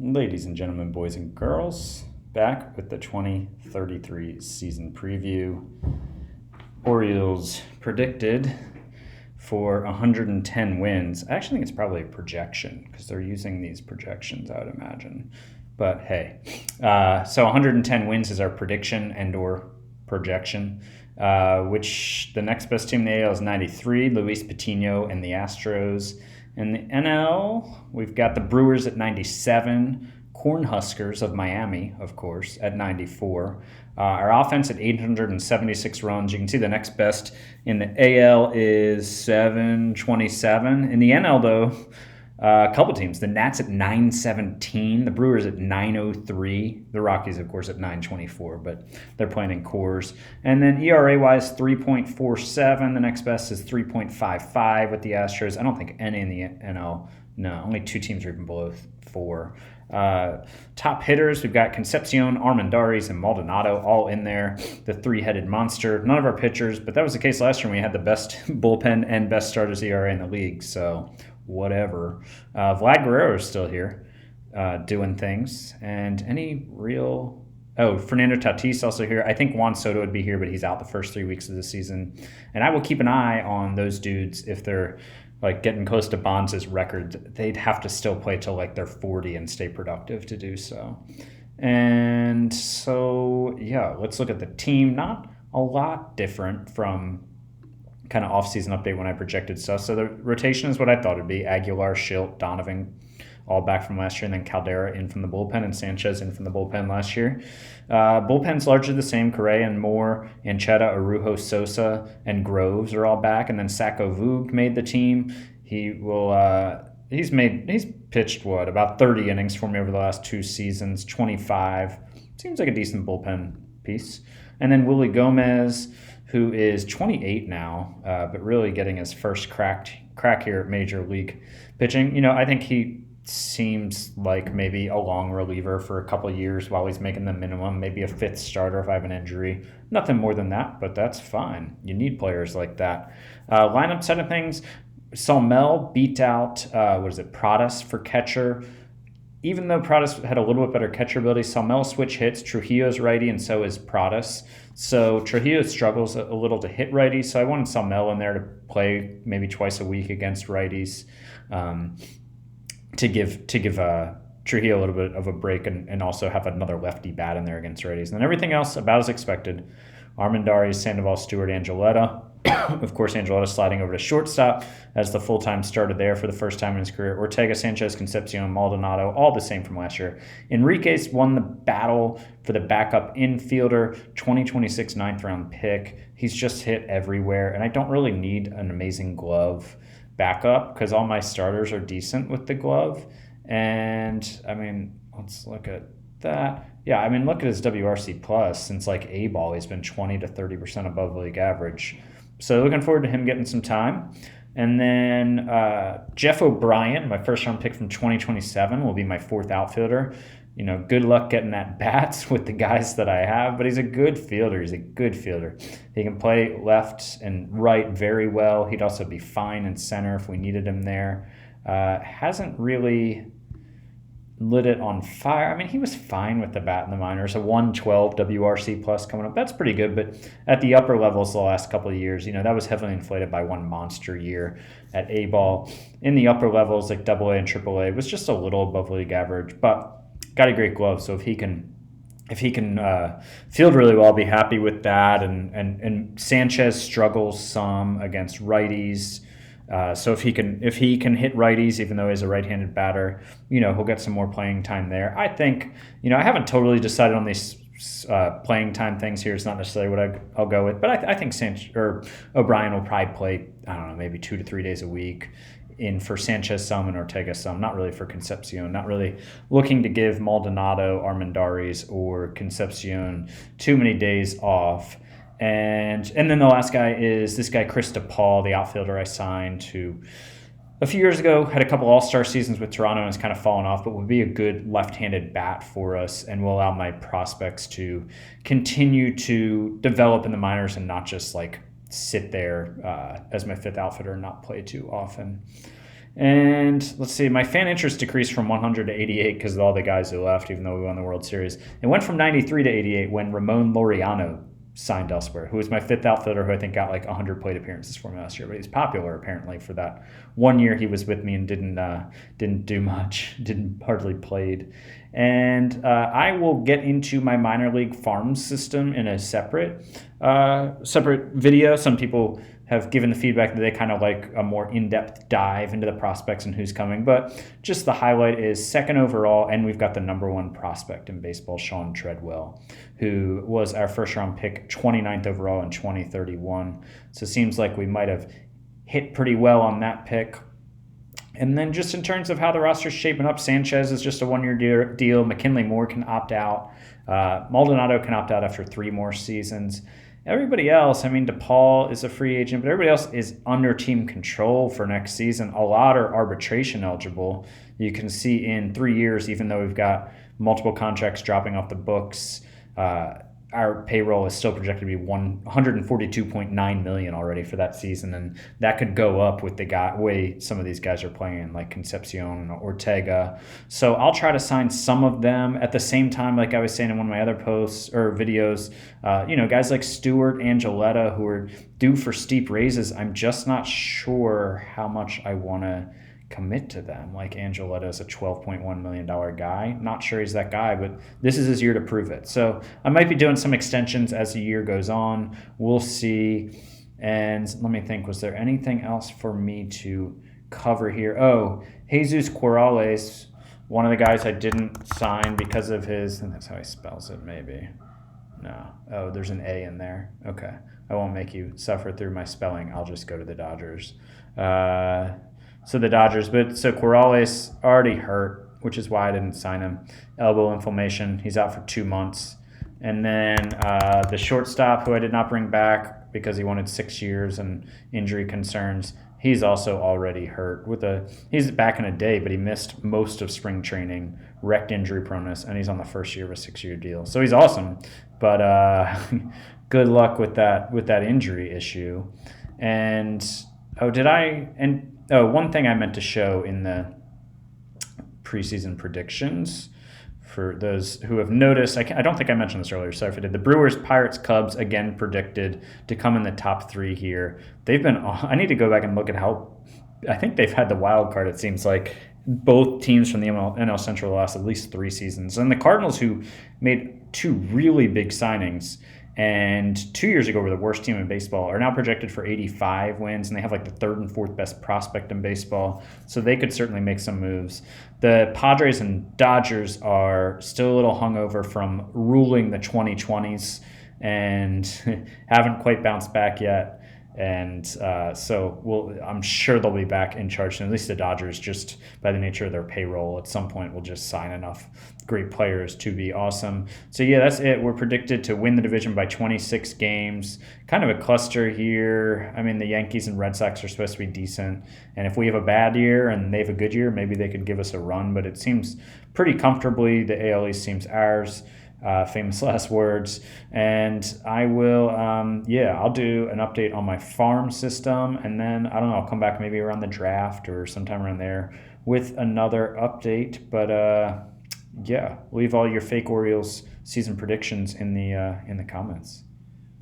Ladies and gentlemen, boys and girls, back with the 2033 season preview. Orioles predicted for 110 wins. I actually think it's probably a projection because they're using these projections, I would imagine. But hey, so 110 wins is our prediction and or projection, which the next best team in the AL is 93, Luis Patino and the Astros. In the NL, we've got the Brewers at 97, Cornhuskers of Miami, of course, at 94. Our offense at 876 runs. You can see the next best in the AL is 727. In the NL, though, a couple teams. The Nats at 917, the Brewers at 903, the Rockies, of course, at 924, but they're playing in cores. And then ERA-wise, 3.47. The next best is 3.55 with the Astros. I don't think any in the NL. No, only two teams are even below 4. Top hitters, we've got Concepcion, Armendariz, and Maldonado all in there. The three-headed monster. None of our pitchers, but that was the case last year when we had the best bullpen and best starters ERA in the league, so whatever. Vlad Guerrero is still here doing things. And any real... Oh, Fernando Tatis also here. I think Juan Soto would be here, but he's out the first 3 weeks of the season. And I will keep an eye on those dudes if they're like getting close to Bonds' record. They'd have to still play till like they're 40 and stay productive to do so. And so, yeah, let's look at the team. Not a lot different from kind of off-season update when I projected stuff. So the rotation is what I thought it'd be. Aguilar, Schilt, Donovan, all back from last year, and then Caldera in from the bullpen and Sanchez in from the bullpen last year. Bullpen's largely the same. Correa and Moore, Anchetta, Arujo, Sosa, and Groves are all back, and then Sacco Voog made the team. He's pitched about 30 innings for me over the last 2 seasons, 25. Seems like a decent bullpen piece. And then Willie Gomez, who is 28 now, but really getting his first crack here at Major League pitching. You know, I think he seems like maybe a long reliever for a couple of years while he's making the minimum, maybe a 5th starter if I have an injury. Nothing more than that, but that's fine. You need players like that. Lineup side of things, Salmel beat out, Pradas for catcher. Even though Pradas had a little bit better catcher ability, Salmel switch hits. Trujillo's righty, and so is Pradas. So Trujillo struggles a little to hit righties, so I wanted Salmel in there to play maybe twice a week against righties to give Trujillo a little bit of a break and also have another lefty bat in there against righties. And then everything else about as expected. Armendariz, Sandoval, Stewart, Angeletta. Of course, Angeletta sliding over to shortstop as the full-time starter there for the first time in his career. Ortega, Sanchez, Concepcion, Maldonado, all the same from last year. Enriquez won the battle for the backup infielder, 2026 9th-round pick. He's just hit everywhere, and I don't really need an amazing glove backup because all my starters are decent with the glove. And, I mean, let's look at that. Yeah, I mean, look at his WRC plus. Since like A-ball, he's been 20 to 30% above league average. So looking forward to him getting some time. And then Jeff O'Brien, my first-round pick from 2027, will be my 4th outfielder. You know, good luck getting at bats with the guys that I have, but he's a good fielder. He can play left and right very well. He'd also be fine in center if we needed him there. Hasn't really lit it on fire. I mean, he was fine with the bat in the minors. A 112 WRC plus coming up. That's pretty good, but at the upper levels the last couple of years, you know, that was heavily inflated by one monster year at A-ball. In the upper levels, like AA and AAA, was just a little above league average, but got a great glove. So if he can field really well, I'll be happy with that. And Sanchez struggles some against righties. So if he can hit righties, even though he's a right-handed batter, you know, he'll get some more playing time there. I think, you know, I haven't totally decided on these playing time things here. It's not necessarily what I'll go with, but I think O'Brien will probably play, I don't know, maybe 2 to 3 days a week in for Sanchez some and Ortega some, not really for Concepcion, not really looking to give Maldonado, Armendariz, or Concepcion too many days off. And then the last guy is this guy, Chris DePaul, the outfielder I signed, who a few years ago had a couple all-star seasons with Toronto and has kind of fallen off, but would be a good left-handed bat for us and will allow my prospects to continue to develop in the minors and not just like sit there as my 5th outfielder and not play too often. And let's see, my fan interest decreased from 100 to 88 because of all the guys who left, even though we won the World Series. It went from 93 to 88 when Ramon Laureano signed elsewhere, who was my fifth outfielder who I think got like 100 plate appearances for me last year. But he's popular apparently for that 1 year he was with me and didn't do much, didn't hardly played. And I will get into my minor league farm system in a separate video. Some people have given the feedback that they kind of like a more in-depth dive into the prospects and who's coming. But just the highlight is second overall, and we've got the number one prospect in baseball, Sean Treadwell, who was our first-round pick, 29th overall in 2031. So it seems like we might have hit pretty well on that pick. And then just in terms of how the roster's shaping up, Sanchez is just a one-year deal. McKinley Moore can opt out. Maldonado can opt out after 3 more seasons. Everybody else, I mean, DePaul is a free agent, but everybody else is under team control for next season. A lot are arbitration eligible. You can see in 3 years, even though we've got multiple contracts dropping off the books, our payroll is still projected to be $142.9 million already for that season, and that could go up with the way some of these guys are playing, like Concepcion and Ortega. So I'll try to sign some of them at the same time, like I was saying in one of my other posts or videos. Guys like Stewart, Angeletta, who are due for steep raises. I'm just not sure how much I want to commit to them. Like Angeletta is a $12.1 million guy. Not sure he's that guy, but this is his year to prove it. So I might be doing some extensions as the year goes on. We'll see. And let me think, was there anything else for me to cover here? Oh, Jesus Corrales, one of the guys I didn't sign because of his, and that's how he spells it, maybe. No. Oh, there's an A in there. Okay. I won't make you suffer through my spelling. I'll just go to the Dodgers. So Corrales already hurt, which is why I didn't sign him. Elbow inflammation. He's out for 2 months. And then the shortstop, who I did not bring back because he wanted 6 years and injury concerns, he's also already hurt. He's back in a day, but he missed most of spring training, wrecked injury proneness, and he's on the first year of a 6-year deal. So he's awesome, but good luck with that injury issue. And one thing I meant to show in the preseason predictions for those who have noticed, I don't think I mentioned this earlier, sorry if I did. The Brewers, Pirates, Cubs, again predicted to come in the top 3 here. I need to go back and look at how, I think they've had the wild card, it seems like. Both teams from the NL Central last at least 3 seasons. And the Cardinals, who made 2 really big signings, and 2 years ago were the worst team in baseball, are now projected for 85 wins, and they have like the 3rd and 4th best prospect in baseball, so they could certainly make some moves. The Padres and Dodgers are still a little hungover from ruling the 2020s and haven't quite bounced back yet. And I'm sure they'll be back in charge. And at least the Dodgers, just by the nature of their payroll, at some point will just sign enough great players to be awesome. So yeah, that's it. We're predicted to win the division by 26 games. Kind of a cluster here. I mean, the Yankees and Red Sox are supposed to be decent. And if we have a bad year and they have a good year, maybe they could give us a run. But it seems pretty comfortably the AL East seems ours. Famous last words. And I will, I'll do an update on my farm system, and then, I don't know, I'll come back maybe around the draft or sometime around there with another update. But, leave all your fake Orioles season predictions in the comments.